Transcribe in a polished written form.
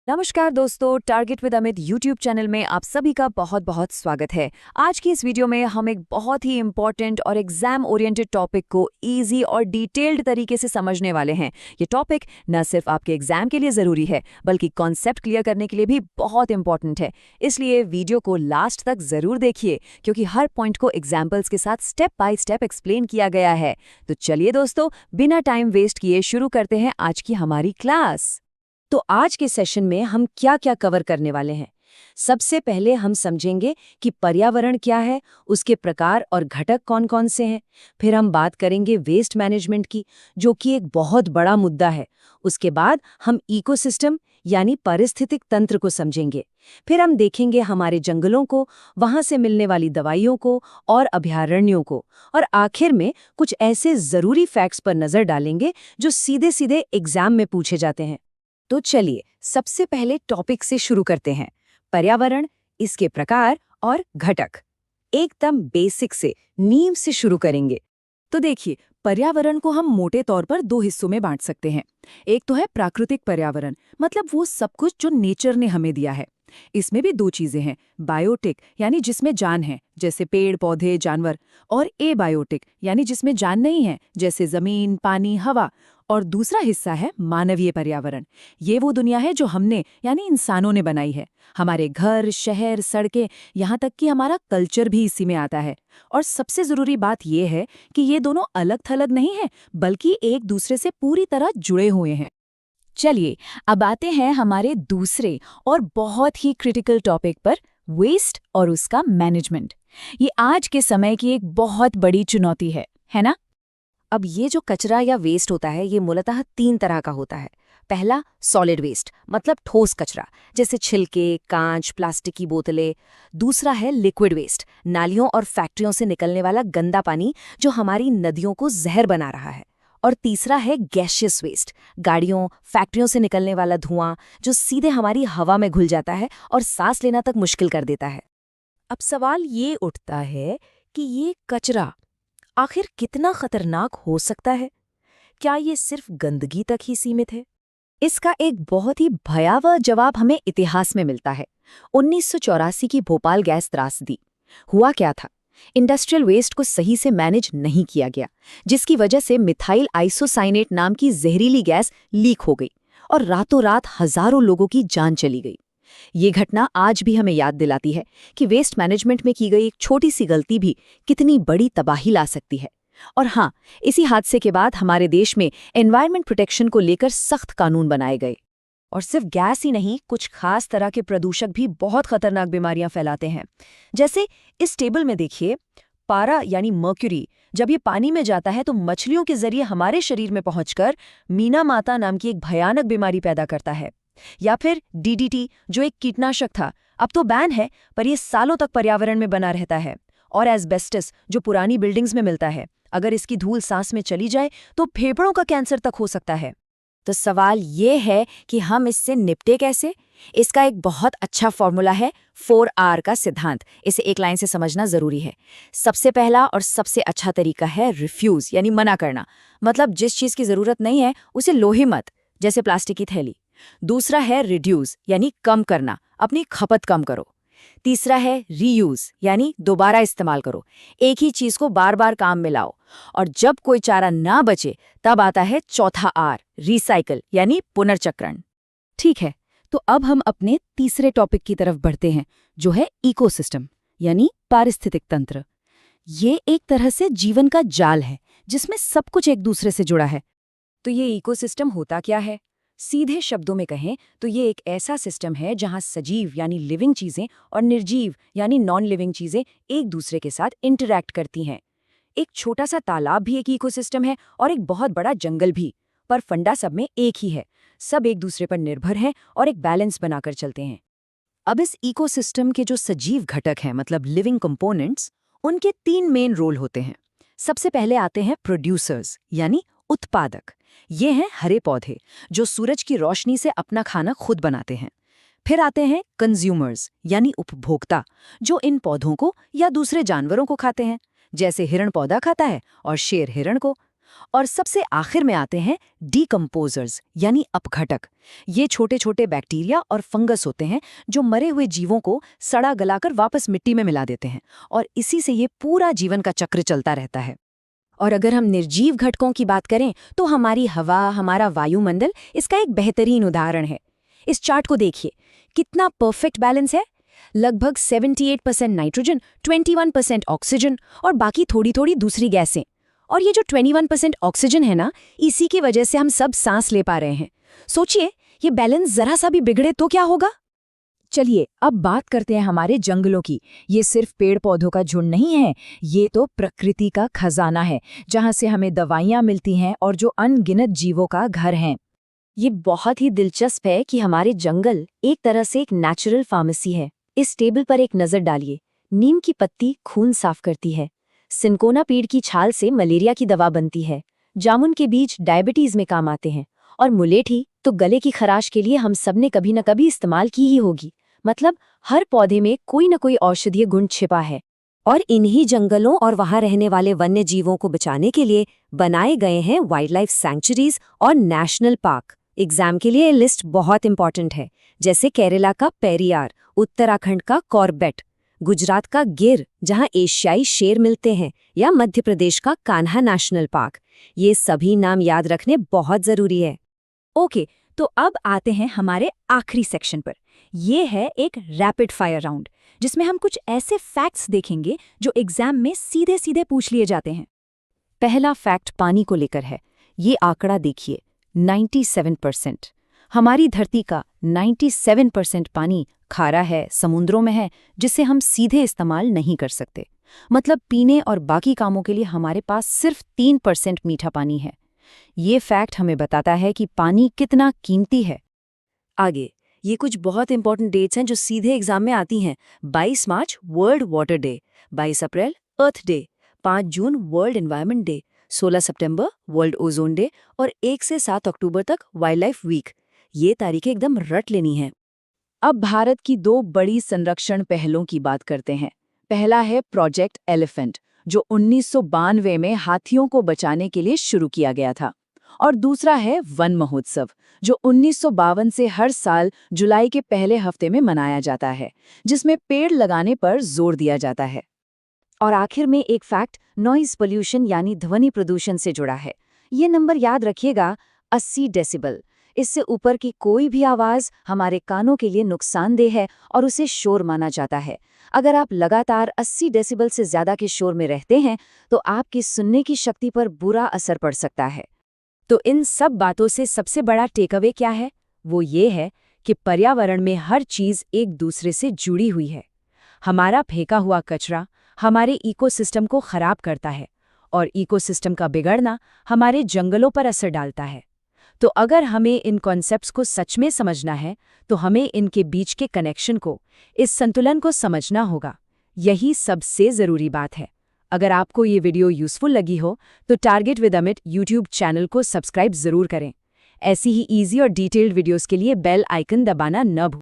नमस्कार दोस्तों, target with Amit YouTube channel में आप सभी का बहुत बहुत स्वागत है। आज की इस वीडियो में हम एक बहुत ही इंपॉर्टेंट और एग्जाम ओरिएंटेड टॉपिक को इजी और डिटेल्ड तरीके से समझने वाले हैं। ये टॉपिक न सिर्फ आपके एग्जाम के लिए ज़रूरी है बल्कि कॉन्सेप्ट क्लियर करने के लिए भी बहुत इंपॉर्टेंट है। इसलिए वीडियो को लास्ट तक ज़रूर देखिए क्योंकि हर पॉइंट को एग्जाम्पल्स के साथ स्टेप बाय स्टेप एक्सप्लेन किया गया है। तो चलिए दोस्तों, बिना टाइम वेस्ट किए शुरू करते हैं आज की हमारी क्लास। तो आज के सेशन में हम क्या क्या कवर करने वाले हैं। सबसे पहले हम समझेंगे कि पर्यावरण क्या है, उसके प्रकार और घटक कौन-कौन से हैं। फिर हम बात करेंगे वेस्ट मैनेजमेंट की, जो कि एक बहुत बड़ा मुद्दा है। उसके बाद हम इकोसिस्टम यानी पारिस्थितिक तंत्र को समझेंगे। फिर हम देखेंगे हमारे जंगलों को, वहां से मिलने वाली दवाइयों को और अभयारण्यों को। और आखिर में कुछ ऐसे जरूरी फैक्ट्स पर नजर डालेंगे जो सीधे-सीधे एग्जाम में पूछे जाते हैं। तो चलिए सबसे पहले टॉपिक से शुरू करते हैं। पर्यावरण, इसके प्रकार और घटक। एकदम बेसिक से, नींव से शुरू करेंगे। तो देखिए, पर्यावरण को हम मोटे तौर पर दो हिस्सों में बांट सकते हैं। एक तो है प्राकृतिक पर्यावरण, मतलब वो सब कुछ जो नेचर ने हमें दिया है। इसमें भी दो चीजें हैं, बायोटिक यानी जिसमें जान है, जैसे पेड़ पौधे जानवर, और एबायोटिक यानी जिसमें जान नहीं है, जैसे जमीन पानी हवा। और दूसरा हिस्सा है मानवीय पर्यावरण। ये वो दुनिया है जो हमने यानी इंसानों ने बनाई है। हमारे घर, शहर, सड़कें, यहाँ तक कि हमारा कल्चर भी इसी में आता है। और सबसे जरूरी बात यह है कि ये दोनों अलग थलग नहीं है बल्कि एक दूसरे से पूरी तरह जुड़े हुए हैं। चलिए अब आते हैं हमारे दूसरे और बहुत ही क्रिटिकल टॉपिक पर, वेस्ट और उसका मैनेजमेंट। ये आज के समय की एक बहुत बड़ी चुनौती है ना? अब ये जो कचरा या वेस्ट होता है ये मूलतः तीन तरह का होता है। पहला सॉलिड वेस्ट, मतलब ठोस कचरा, जैसे छिलके, कांच, प्लास्टिक की बोतलें। दूसरा है लिक्विड वेस्ट, नालियों और फैक्ट्रियों से निकलने वाला गंदा पानी जो हमारी नदियों को जहर बना रहा है। और तीसरा है गैशियस वेस्ट, गाड़ियों, फैक्ट्रियों से निकलने वाला धुआं जो सीधे हमारी हवा में घुल जाता है और सांस लेना तक मुश्किल कर देता है। अब सवाल ये उठता है कि ये कचरा आखिर कितना खतरनाक हो सकता है? क्या ये सिर्फ गंदगी तक ही सीमित है? इसका एक बहुत ही भयावह जवाब हमें इतिहास में मिलता है। 1984 की भोपाल गैस त्रासदी। हुआ क्या था? इंडस्ट्रियल वेस्ट को सही से मैनेज नहीं किया गया, जिसकी वजह से मिथाइल आइसोसाइनेट नाम की जहरीली गैस लीक हो गई और रातों रात हजारों लोगों की जान चली गई। ये घटना आज भी हमें याद दिलाती है कि वेस्ट मैनेजमेंट में की गई एक छोटी सी गलती भी कितनी बड़ी तबाही ला सकती है। और हाँ, इसी हादसे के बाद हमारे देश में एनवायरनमेंट प्रोटेक्शन को लेकर सख्त कानून बनाए गए। और सिर्फ गैस ही नहीं, कुछ खास तरह के प्रदूषक भी बहुत खतरनाक बीमारियां फैलाते हैं। जैसे इस टेबल में देखिए, पारा यानी मर्क्यूरी जब ये पानी में जाता है तो मछलियों के जरिए हमारे शरीर में पहुंचकर मीना माता नाम की एक भयानक बीमारी पैदा करता है। या फिर डीडीटी, जो एक कीटनाशक था, अब तो बैन है, पर यह सालों तक पर्यावरण में बना रहता है। और एस्बेस्टस, जो पुरानी बिल्डिंग्स में मिलता है, अगर इसकी धूल सांस में चली जाए तो फेफड़ों का कैंसर तक हो सकता है। तो सवाल ये है कि हम इससे निपटे कैसे? इसका एक बहुत अच्छा फॉर्मूला है, 4R का सिद्धांत। इसे एक लाइन से समझना जरूरी है। सबसे पहला और सबसे अच्छा तरीका है रिफ्यूज यानी मना करना, मतलब जिस चीज की जरूरत नहीं है उसे लो ही मत, जैसे प्लास्टिक की थैली। दूसरा है रिड्यूस यानी कम करना, अपनी खपत कम करो। तीसरा है रीयूज यानी दोबारा इस्तेमाल करो, एक ही चीज को बार बार काम में लाओ। और जब कोई चारा ना बचे तब आता है चौथा आर, रिसाइकल यानी पुनर्चक्रण। ठीक है, तो अब हम अपने तीसरे टॉपिक की तरफ बढ़ते हैं, जो है इकोसिस्टम यानी पारिस्थितिक तंत्र। ये एक तरह से जीवन का जाल है जिसमें सब कुछ एक दूसरे से जुड़ा है। तो ये इकोसिस्टम होता क्या है? सीधे शब्दों में कहें तो ये एक ऐसा सिस्टम है जहां सजीव यानी लिविंग चीजें और निर्जीव यानी नॉन लिविंग चीजें एक दूसरे के साथ इंटरैक्ट करती हैं। एक छोटा सा तालाब भी एक इकोसिस्टम है और एक बहुत बड़ा जंगल भी, पर फंडा सब में एक ही है। सब एक दूसरे पर निर्भर हैं और एक बैलेंस बनाकर चलते हैं। अब इस इकोसिस्टम के जो सजीव घटक हैं, मतलब लिविंग कंपोनेंट्स, उनके तीन मेन रोल होते हैं। सबसे पहले आते हैं प्रोड्यूसर्स यानी उत्पादक। ये हैं हरे पौधे जो सूरज की रोशनी से अपना खाना खुद बनाते हैं। फिर आते हैं कंज्यूमर्स यानी उपभोक्ता, जो इन पौधों को या दूसरे जानवरों को खाते हैं, जैसे हिरण पौधा खाता है और शेर हिरण को। और सबसे आखिर में आते हैं डीकम्पोजर्स यानी अपघटक। ये छोटे छोटे बैक्टीरिया और फंगस होते हैं जो मरे हुए जीवों को सड़ा गलाकर वापस मिट्टी में मिला देते हैं, और इसी से ये पूरा जीवन का चक्र चलता रहता है। और अगर हम निर्जीव घटकों की बात करें तो हमारी हवा, हमारा वायुमंडल इसका एक बेहतरीन उदाहरण है। इस चार्ट को देखिए, कितना परफेक्ट बैलेंस है। लगभग 78% नाइट्रोजन, 21% ऑक्सीजन और बाकी थोड़ी थोड़ी दूसरी गैसें। और ये जो 21% ऑक्सीजन है ना, इसी की वजह से हम सब सांस ले पा रहे हैं। सोचिए, ये बैलेंस जरा सा भी बिगड़े तो क्या होगा। चलिए अब बात करते हैं हमारे जंगलों की। ये सिर्फ पेड़ पौधों का झुंड नहीं है, ये तो प्रकृति का खजाना है, जहाँ से हमें दवाइयाँ मिलती हैं और जो अनगिनत जीवों का घर है। ये बहुत ही दिलचस्प है कि हमारे जंगल एक तरह से एक नेचुरल फार्मेसी है। इस टेबल पर एक नज़र डालिए। नीम की पत्ती खून साफ करती है, सिनकोना पेड़ की छाल से मलेरिया की दवा बनती है, जामुन के बीज डायबिटीज में काम आते हैं, और मुलेठी तो गले की खराश के लिए हम सबने कभी न कभी इस्तेमाल की ही होगी। मतलब हर पौधे में कोई न कोई औषधीय गुण छिपा है। और इन्हीं जंगलों और वहां रहने वाले वन्य जीवों को बचाने के लिए बनाए गए हैं वाइल्ड लाइफ सैंक्चुरीज और नेशनल पार्क। एग्जाम के लिए लिस्ट बहुत इंपॉर्टेंट है, जैसे केरला का पेरियार, उत्तराखंड का कॉर्बेट, गुजरात का गिर जहां एशियाई शेर मिलते हैं, या मध्य प्रदेश का कान्हा नेशनल पार्क। ये सभी नाम याद रखने बहुत जरूरी है। ओके, तो अब आते हैं हमारे आखिरी सेक्शन पर। ये है एक रैपिड फायर राउंड, जिसमें हम कुछ ऐसे फैक्ट्स देखेंगे जो एग्जाम में सीधे सीधे पूछ लिए जाते हैं। पहला फैक्ट पानी को लेकर है। ये आंकड़ा देखिए, 97%। हमारी धरती का 97% पानी खारा है, समुद्रों में है, जिसे हम सीधे इस्तेमाल नहीं कर सकते। मतलब पीने और बाकी कामों के लिए हमारे पास सिर्फ 3% मीठा पानी है। ये फैक्ट हमें बताता है कि पानी कितना कीमती है। आगे ये कुछ बहुत इंपॉर्टेंट डेट्स हैं जो सीधे एग्जाम में आती हैं। 22 मार्च वर्ल्ड वाटर डे, 22 अप्रैल अर्थ day, 5 June world environment day, 16 सितंबर वर्ल्ड ओजोन डे और 1 से 7 अक्टूबर तक वाइल्ड लाइफ वीक। ये तारीखें एकदम रट लेनी है। अब भारत की 2 बड़ी संरक्षण पहलों की बात करते हैं। पहला है प्रोजेक्ट एलिफेंट, जो 1992 में हाथियों को बचाने के लिए शुरू किया गया था। और दूसरा है वन महोत्सव, जो 1952 से हर साल जुलाई के पहले हफ्ते में मनाया जाता है, जिसमें पेड़ लगाने पर जोर दिया जाता है। और आखिर में एक फैक्ट नॉइज पोल्यूशन यानी ध्वनि प्रदूषण से जुड़ा है। ये नंबर याद रखिएगा, 80 डेसिबल। इससे ऊपर की कोई भी आवाज़ हमारे कानों के लिए नुकसानदेह है और उसे शोर माना जाता है। अगर आप लगातार 80 डेसिबल से ज़्यादा के शोर में रहते हैं तो आपकी सुनने की शक्ति पर बुरा असर पड़ सकता है। तो इन सब बातों से सबसे बड़ा टेकअवे क्या है? वो ये है कि पर्यावरण में हर चीज़ एक दूसरे से जुड़ी हुई है। हमारा फेंका हुआ कचरा हमारे इकोसिस्टम को खराब करता है, और इकोसिस्टम का बिगड़ना हमारे जंगलों पर असर डालता है। तो अगर हमें इन कॉन्सेप्ट्स को सच में समझना है तो हमें इनके बीच के कनेक्शन को, इस संतुलन को समझना होगा। यही सबसे ज़रूरी बात है। अगर आपको ये वीडियो यूज़फुल लगी हो तो target with Amit YouTube channel को सब्सक्राइब ज़रूर करें। ऐसी ही ईजी और डिटेल्ड वीडियोस के लिए बेल आइकन दबाना न भूलें।